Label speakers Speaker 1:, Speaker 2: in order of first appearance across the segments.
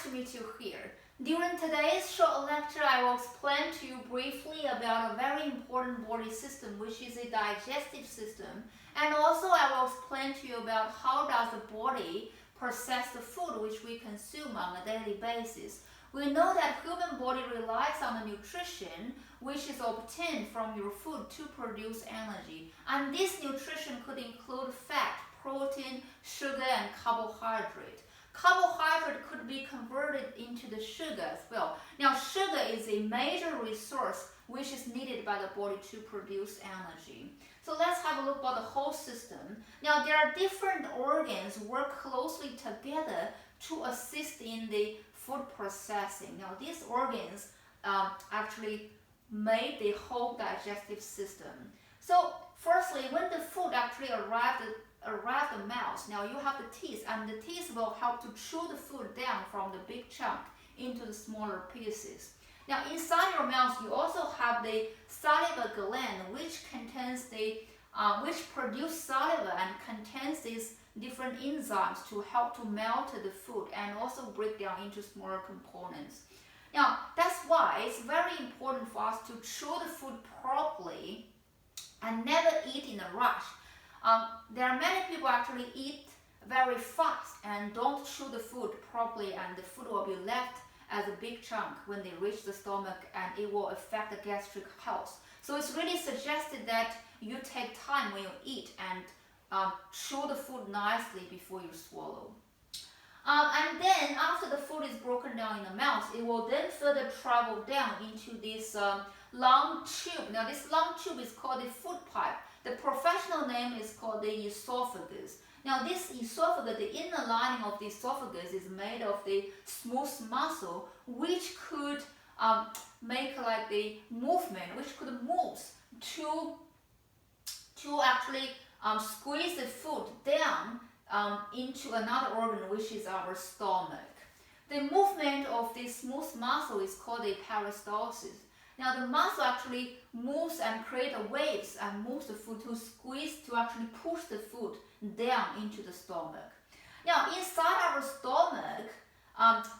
Speaker 1: to meet you here. During today's short lecture, I will explain to you briefly about a very important body system, which is a digestive system. And also I will explain to you about how does the body process the food which we consume on a daily basis. We know that human body relies on the nutrition which is obtained from your food to produce energy. And this nutrition could include fat, protein, sugar, and carbohydrate. Carbohydrate could be converted into the sugar as well. Now, sugar is a major resource which is needed by the body to produce energy. So let's have a look at the whole system. Now, there are different organs work closely together to assist in the food processing. Now, these organs actually made the whole digestive system. So, firstly, when the food actually arrived the mouth, now you have the teeth, and the teeth will help to chew the food down from the big chunk into the smaller pieces. Now, inside your mouth, you also have the saliva gland, which contains which produce saliva and contains these different enzymes to help to melt the food and also break down into smaller components. Now, that's why it's very important for us to chew the food properly and never eat in a rush. There are many people actually eat very fast and don't chew the food properly, and the food will be left as a big chunk when they reach the stomach, and it will affect the gastric health. So it's really suggested that you take time when you eat and chew the food nicely before you swallow. And then after the food is broken down in the mouth, it will then further travel down into this long tube. Now this long tube is called the food pipe. The professional name is called the esophagus. Now this esophagus, the inner lining of the esophagus is made of the smooth muscle, which could make like the movement, which could move to actually squeeze the food down into another organ, which is our stomach. The movement of this smooth muscle is called a peristalsis. Now the muscle actually moves and creates waves and moves the food to squeeze, to actually push the food down into the stomach. Now inside our stomach,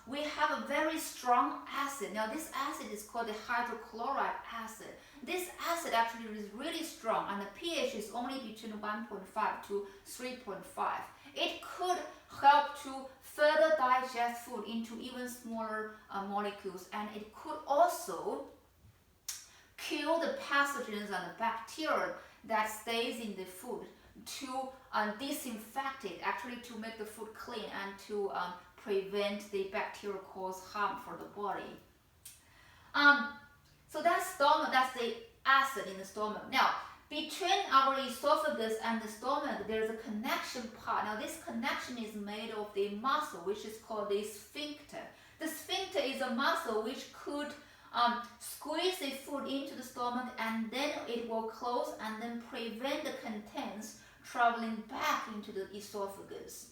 Speaker 1: we have a very strong acid. Now this acid is called the hydrochloric acid. This acid actually is really strong, and the pH is only between 1.5 to 3.5. It could help to further digest food into even smaller molecules, and it could also kill the pathogens and the bacteria that stays in the food, to disinfect it, actually to make the food clean and to prevent the bacteria cause harm for the body. So that's stomach, that's the acid in the stomach. Now, between our esophagus and the stomach, there's a connection part. Now, this connection is made of the muscle, which is called the sphincter. The sphincter is a muscle which could squeeze the food into the stomach, and then it will close and then prevent the contents traveling back into the esophagus.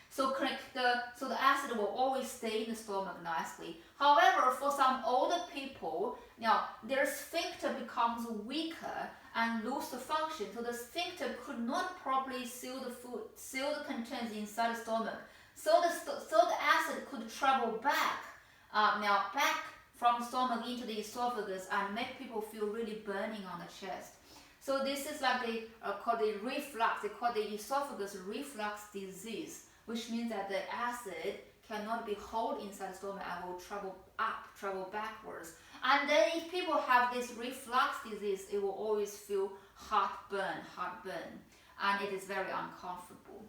Speaker 1: So the acid will always stay in the stomach nicely. However, for some older people, now their sphincter becomes weaker and lose the function. So the sphincter could not properly seal the contents inside the stomach. So the acid could travel back, back from the stomach into the esophagus and make people feel really burning on the chest. So this is like called the reflux. They call the esophagus reflux disease, which means that the acid cannot be held inside the stomach and will travel backwards. And then if people have this reflux disease, it will always feel heartburn, and it is very uncomfortable.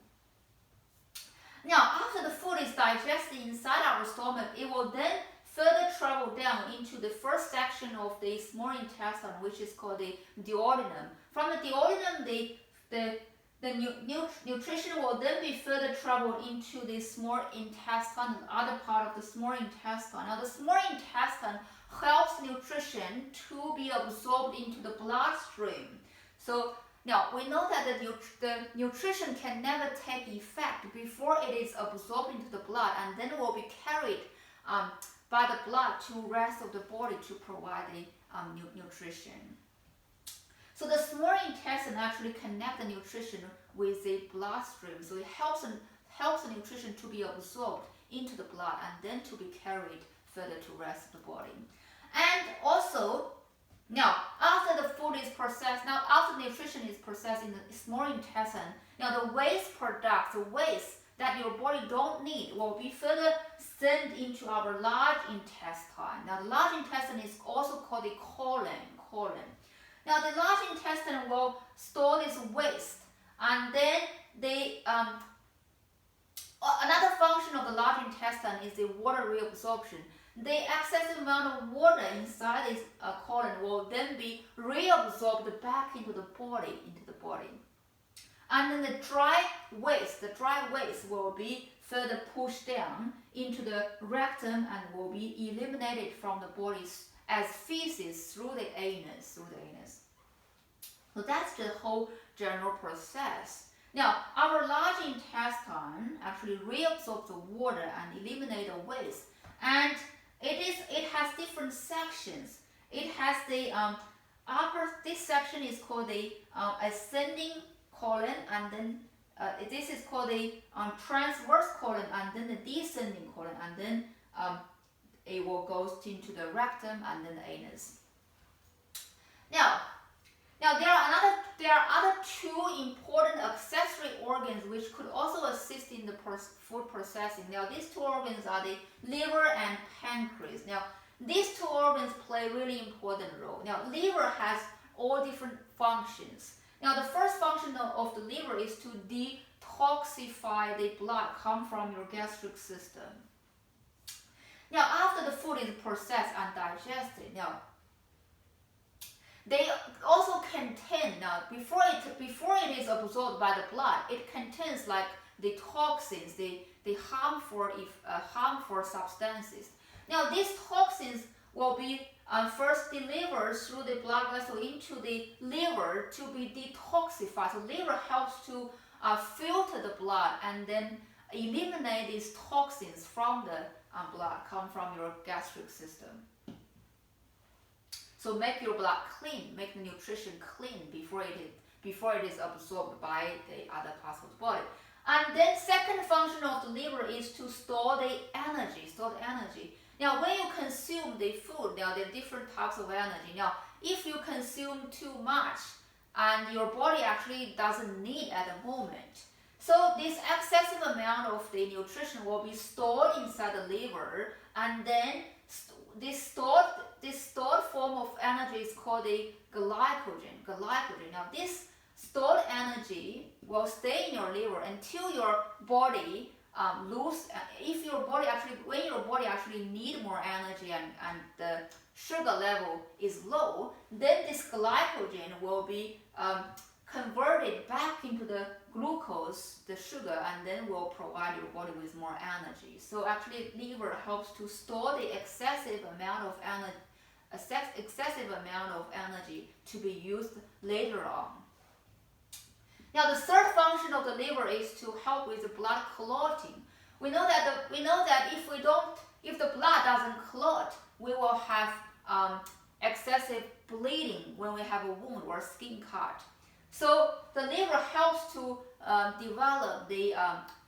Speaker 1: Now, after the food is digested inside our stomach, it will then further travel down into the first section of the small intestine, which is called the duodenum. From the duodenum, the nutrition will then be further traveled into the small intestine, the other part of the small intestine. Now, the small intestine helps nutrition to be absorbed into the bloodstream. So now we know that the nutrition can never take effect before it is absorbed into the blood, and then will be carried by the blood to the rest of the body to provide the nutrition. So the small intestine actually connects the nutrition with the bloodstream. So it helps helps the nutrition to be absorbed into the blood and then to be carried further to rest of the body. And also, now after the food is processed, now after the nutrition is processed in the small intestine, now the waste products, the waste that your body don't need will be further sent into our large intestine. Now the large intestine is also called the colon. Now the large intestine will store this waste, and then another function of the large intestine is the water reabsorption. The excessive amount of water inside this colon will then be reabsorbed back into the body. And then the dry waste will be further pushed down into the rectum and will be eliminated from the body as feces through the anus. So that's the whole general process. Now, our large intestine actually reabsorbs the water and eliminates the waste, and it has different sections. It has the this section is called the ascending colon, and then this is called the transverse colon, and then the descending colon, and then it will go into the rectum and then the anus. Now there are other two important accessory organs which could also assist in the food processing. Now these two organs are the liver and pancreas. Now these two organs play a really important role. Now liver has all different functions. Now the first function of the liver is to detoxify the blood come from your gastric system. Now after the food is processed and digested, now they also contain, now before it is absorbed by the blood, it contains like the toxins, the harmful substances. Now these toxins will be first delivered through the blood vessel into the liver to be detoxified. So liver helps to filter the blood and then eliminate these toxins from the blood come from your gastric system. So make your blood clean, make the nutrition clean before it is absorbed by the other parts of the body. And then second function of the liver is to store the energy. Now when you consume the food, now there are different types of energy. Now if you consume too much and your body actually doesn't need at the moment, so this excessive amount of the nutrition will be stored inside the liver, and then this stored form of energy is called the glycogen. Now this stored energy will stay in your liver until your body when your body actually need more energy and the sugar level is low, then this glycogen will be converted back into the glucose, the sugar, and then will provide your body with more energy. So actually liver helps to store the excessive amount of energy to be used later on. Now the third function of the liver is to help with the blood clotting. We know that if the blood doesn't clot, we will have excessive bleeding when we have a wound or skin cut. So the liver helps to develop the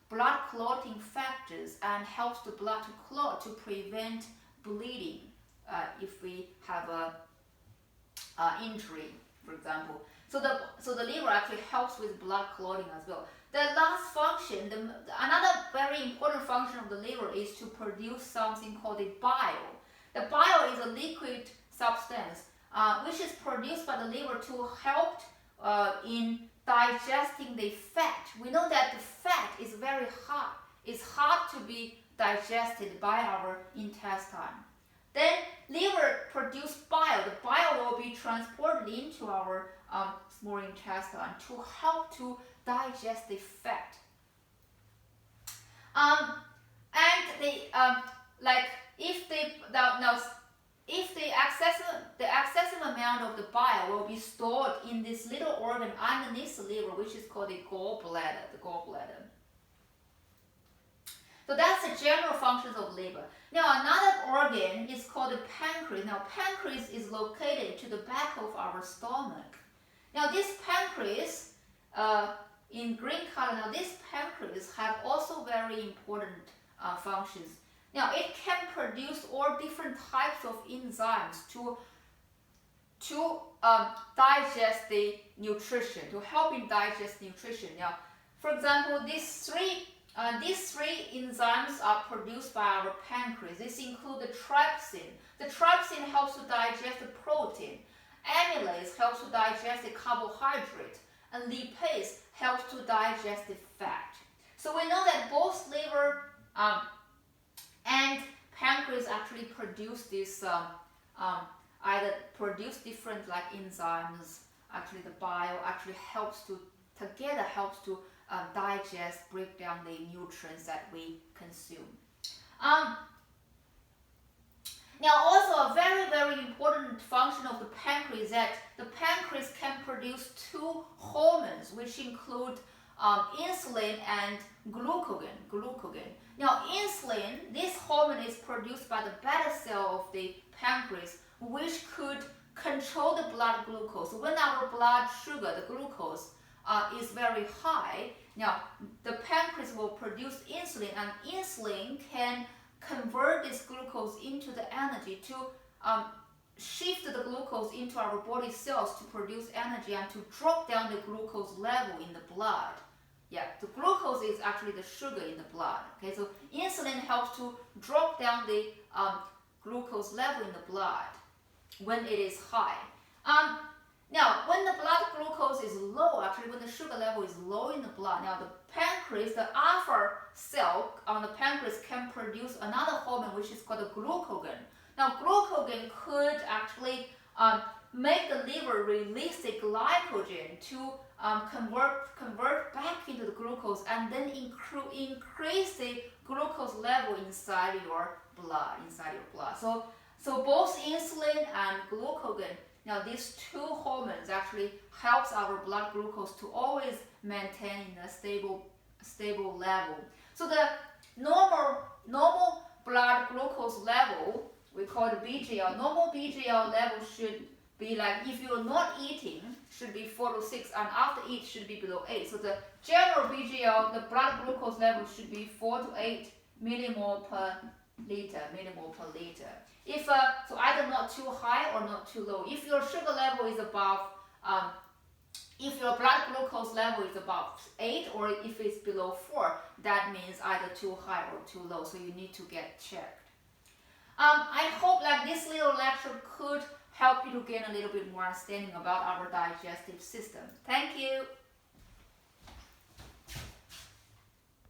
Speaker 1: blood clotting factors and helps the blood to clot to prevent bleeding if we have a injury, for example. So the liver actually helps with blood clotting as well. The last function, another very important function of the liver is to produce something called the bile. The bile is a liquid substance which is produced by the liver to help in digesting the fat. We know that the fat is very hard. It's hard to be digested by our intestine. Then liver produces bile. The bile will be transported into our small intestine to help to digest the fat. If the excessive amount of the bile will be stored in this little organ underneath the liver, which is called the gallbladder. So that's the general functions of liver. Now another organ is called the pancreas. Now pancreas is located to the back of our stomach. Now this pancreas in green color, now this pancreas have also very important functions. Now it can produce all different types of enzymes to digest the nutrition, to help in digest nutrition. Now, for example, these three enzymes are produced by our pancreas. This includes the trypsin. The trypsin helps to digest the protein. Amylase helps to digest the carbohydrate. And lipase helps to digest the fat. So we know that both liver and pancreas actually produce this either produce different like enzymes. Actually, the bile actually helps to digest, break down the nutrients that we consume. Now, also a very, very important function of the pancreas is that the pancreas can produce two hormones, which include insulin and glucagon. Now, insulin, this hormone is produced by the beta cell of the pancreas, which could control the blood glucose. When our blood sugar, the glucose, is very high, now the pancreas will produce insulin, and insulin can convert this glucose into the energy to shift the glucose into our body cells to produce energy and to drop down the glucose level in the blood. Yeah, the glucose is actually the sugar in the blood. Okay, so insulin helps to drop down the glucose level in the blood when it is high. Now, when the blood glucose is low, actually when the sugar level is low in the blood, now the pancreas, the alpha cell on the pancreas can produce another hormone which is called the glucagon. Now, glucagon could actually make the liver release the glycogen to convert back into the glucose and then increase the glucose level inside your blood. So both insulin and glucagon, now these two hormones actually helps our blood glucose to always maintain a stable level. So the normal blood glucose level, we call it BGL. Normal BGL level should be like, if you're not eating, should be 4 to 6, and after eat should be below 8. So the general BGL, the blood glucose level should be 4 to 8 millimole per liter. If so either not too high or not too low. If your sugar level is above, if your blood glucose level is above 8 or if it's below 4, that means either too high or too low. So you need to get checked. I hope that this little lecture could help you to gain a little bit more understanding about our digestive system. Thank you.